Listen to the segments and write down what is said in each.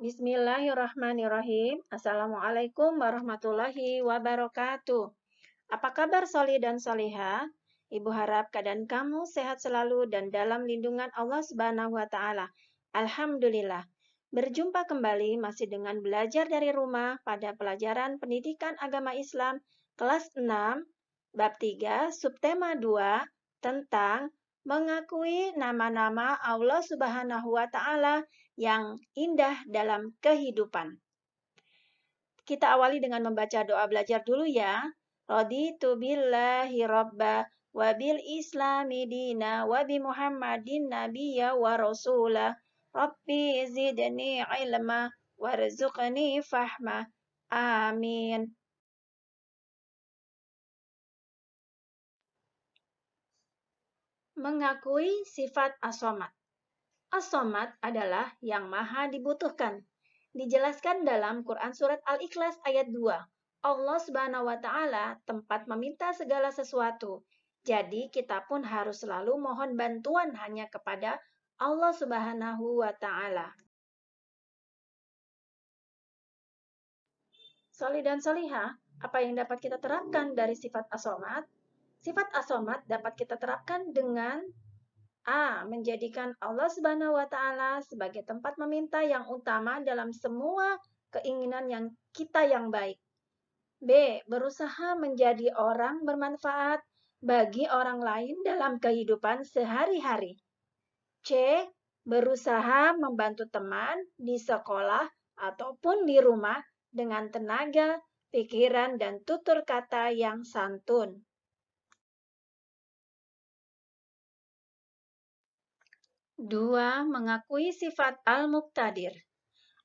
Bismillahirrahmanirrahim. Assalamualaikum warahmatullahi wabarakatuh. Apa kabar Soli dan Soliha? Ibu harap keadaan kamu sehat selalu dan dalam lindungan Allah Subhanahu wa Ta'ala. Alhamdulillah. Berjumpa kembali masih dengan belajar dari rumah pada pelajaran Pendidikan Agama Islam kelas 6, bab 3, subtema 2 tentang mengakui nama-nama Allah Subhanahu wa Ta'ala yang indah dalam kehidupan. Kita awali dengan membaca doa belajar dulu ya. Raditu billahi rabba wa bil islami dina wa bi muhammadin nabiyya wa rasulah. Rabbi zidni ilma warzuqni fahma. Amin. Mengakui sifat as-somad. As-somad adalah yang maha dibutuhkan. Dijelaskan dalam Quran Surat Al-Ikhlas ayat 2. Allah Subhanahu wa Ta'ala tempat meminta segala sesuatu. Jadi kita pun harus selalu mohon bantuan hanya kepada Allah Subhanahu wa Ta'ala. Soli dan Soliha, apa yang dapat kita terapkan dari sifat as-somad? Sifat as-somad dapat kita terapkan dengan A. Menjadikan Allah Subhanahu wa Ta'ala sebagai tempat meminta yang utama dalam semua keinginan kita yang baik. B. Berusaha menjadi orang bermanfaat bagi orang lain dalam kehidupan sehari-hari. C. Berusaha membantu teman di sekolah ataupun di rumah dengan tenaga, pikiran, dan tutur kata yang santun. 2. Mengakui sifat Al-Muqtadir.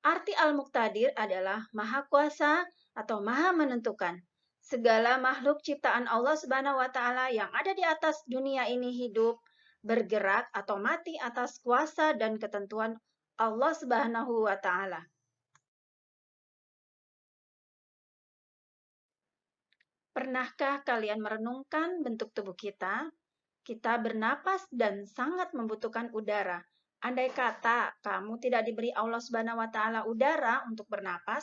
Arti Al-Muqtadir adalah Maha Kuasa atau Maha Menentukan. Segala makhluk ciptaan Allah Subhanahu wa Ta'ala yang ada di atas dunia ini hidup, bergerak atau mati atas kuasa dan ketentuan Allah Subhanahu wa Ta'ala. Pernahkah kalian merenungkan bentuk tubuh kita? Kita bernapas dan sangat membutuhkan udara. Andai kata kamu tidak diberi Allah Subhanahu wa Ta'ala udara untuk bernapas,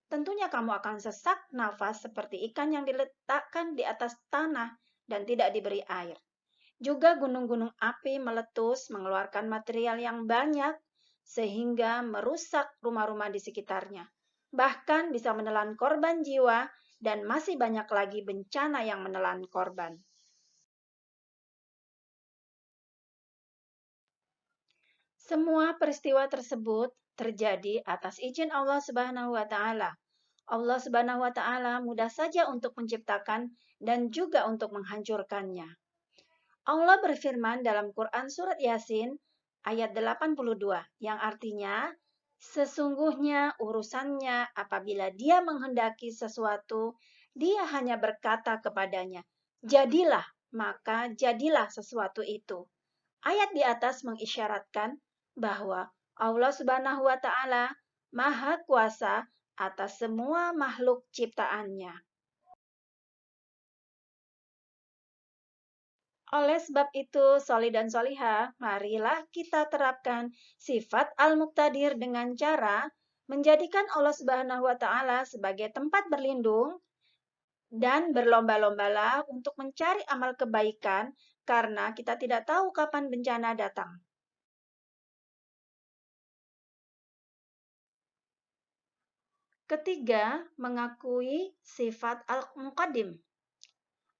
tentunya kamu akan sesak nafas seperti ikan yang diletakkan di atas tanah dan tidak diberi air. Juga gunung-gunung api meletus mengeluarkan material yang banyak sehingga merusak rumah-rumah di sekitarnya. Bahkan bisa menelan korban jiwa dan masih banyak lagi bencana yang menelan korban. Semua peristiwa tersebut terjadi atas izin Allah Subhanahu wa Ta'ala. Allah Subhanahu wa Ta'ala mudah saja untuk menciptakan dan juga untuk menghancurkannya. Allah berfirman dalam Quran Surat Yasin ayat 82 yang artinya, sesungguhnya urusannya apabila dia menghendaki sesuatu, dia hanya berkata kepadanya, jadilah, maka jadilah sesuatu itu. Ayat di atas mengisyaratkan bahwa Allah Subhanahu wa Ta'ala Maha Kuasa atas semua makhluk ciptaannya. Oleh sebab itu, Soli dan Soliha, marilah kita terapkan sifat Al-Muqtadir dengan cara menjadikan Allah Subhanahu wa Ta'ala sebagai tempat berlindung dan berlomba-lombalah untuk mencari amal kebaikan karena kita tidak tahu kapan bencana datang. Ketiga, mengakui sifat Al-Muqaddim.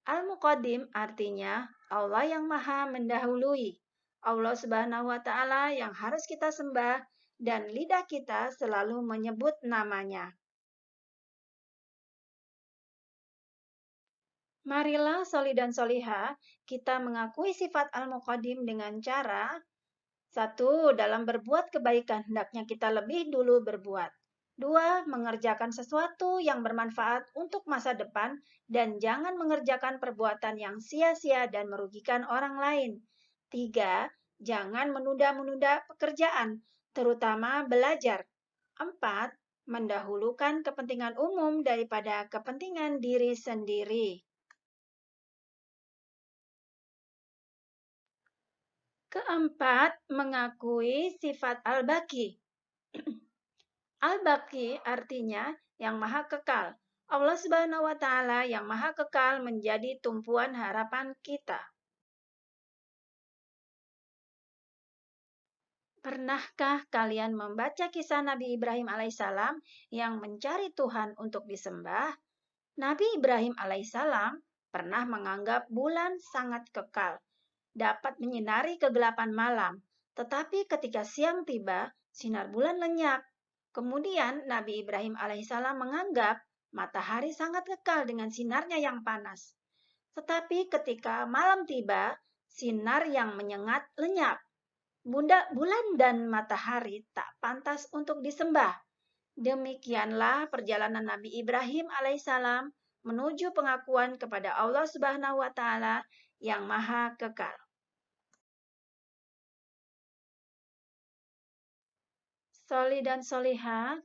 Al-Muqaddim artinya Allah yang maha mendahului. Allah Subhanahu wa Ta'ala yang harus kita sembah dan lidah kita selalu menyebut namanya. Marilah Soli dan Soliha, kita mengakui sifat Al-Muqaddim dengan cara 1. Dalam berbuat kebaikan hendaknya kita lebih dulu berbuat. 2. Mengerjakan sesuatu yang bermanfaat untuk masa depan dan jangan mengerjakan perbuatan yang sia-sia dan merugikan orang lain. 3. Jangan menunda-menunda pekerjaan, terutama belajar. 4. Mendahulukan kepentingan umum daripada kepentingan diri sendiri. Keempat, mengakui sifat al-baqi. Al-Baqi artinya yang maha kekal. Allah Subhanahu wa Ta'ala yang maha kekal menjadi tumpuan harapan kita. Pernahkah kalian membaca kisah Nabi Ibrahim alaihissalam yang mencari Tuhan untuk disembah? Nabi Ibrahim alaihissalam pernah menganggap bulan sangat kekal, dapat menyinari kegelapan malam. Tetapi ketika siang tiba, sinar bulan lenyap. Kemudian Nabi Ibrahim alaihissalam menganggap matahari sangat kekal dengan sinarnya yang panas. Tetapi ketika malam tiba, sinar yang menyengat lenyap. Bulan dan matahari tak pantas untuk disembah. Demikianlah perjalanan Nabi Ibrahim alaihissalam menuju pengakuan kepada Allah Subhanahu wa Ta'ala yang Maha Kekal. Soli dan soliha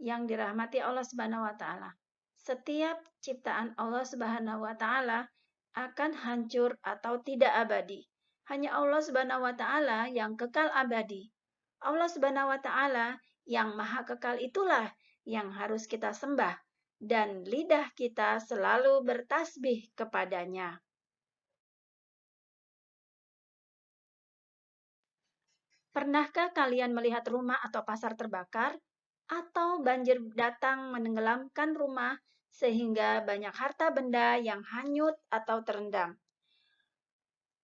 yang dirahmati Allah Subhanahu wa Ta'ala. Setiap ciptaan Allah Subhanahu wa Ta'ala akan hancur atau tidak abadi. Hanya Allah Subhanahu wa Ta'ala yang kekal abadi. Allah Subhanahu wa Ta'ala yang Maha Kekal itulah yang harus kita sembah, dan lidah kita selalu bertasbih kepadanya. Pernahkah kalian melihat rumah atau pasar terbakar? Atau banjir datang menenggelamkan rumah sehingga banyak harta benda yang hanyut atau terendam?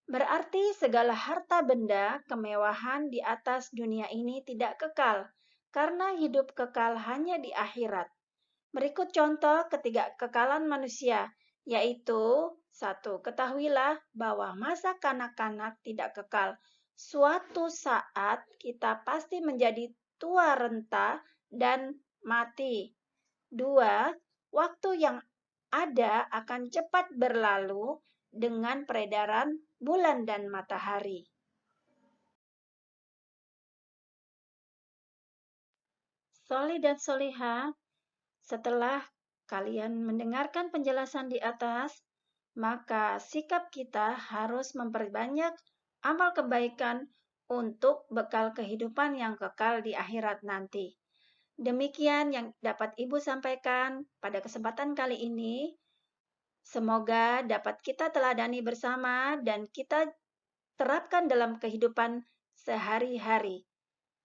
Berarti segala harta benda kemewahan di atas dunia ini tidak kekal, karena hidup kekal hanya di akhirat. Berikut contoh ketiga kekekalan manusia, yaitu: 1. Ketahuilah bahwa masa kanak-kanak tidak kekal. Suatu saat kita pasti menjadi tua renta dan mati. 2. Waktu yang ada akan cepat berlalu dengan peredaran bulan dan matahari. Soli dan soliha, setelah kalian mendengarkan penjelasan di atas, maka sikap kita harus memperbanyak amal kebaikan untuk bekal kehidupan yang kekal di akhirat nanti. Demikian yang dapat Ibu sampaikan pada kesempatan kali ini. Semoga dapat kita teladani bersama dan kita terapkan dalam kehidupan sehari-hari.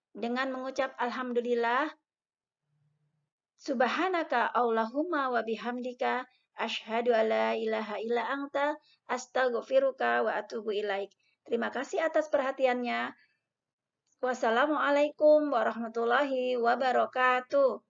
Dengan mengucap Alhamdulillah, Subhanaka Allahumma wa bihamdika asyhadu alla ilaha illa anta astaghfiruka wa atubu ilaik. Terima kasih atas perhatiannya. Wassalamualaikum warahmatullahi wabarakatuh.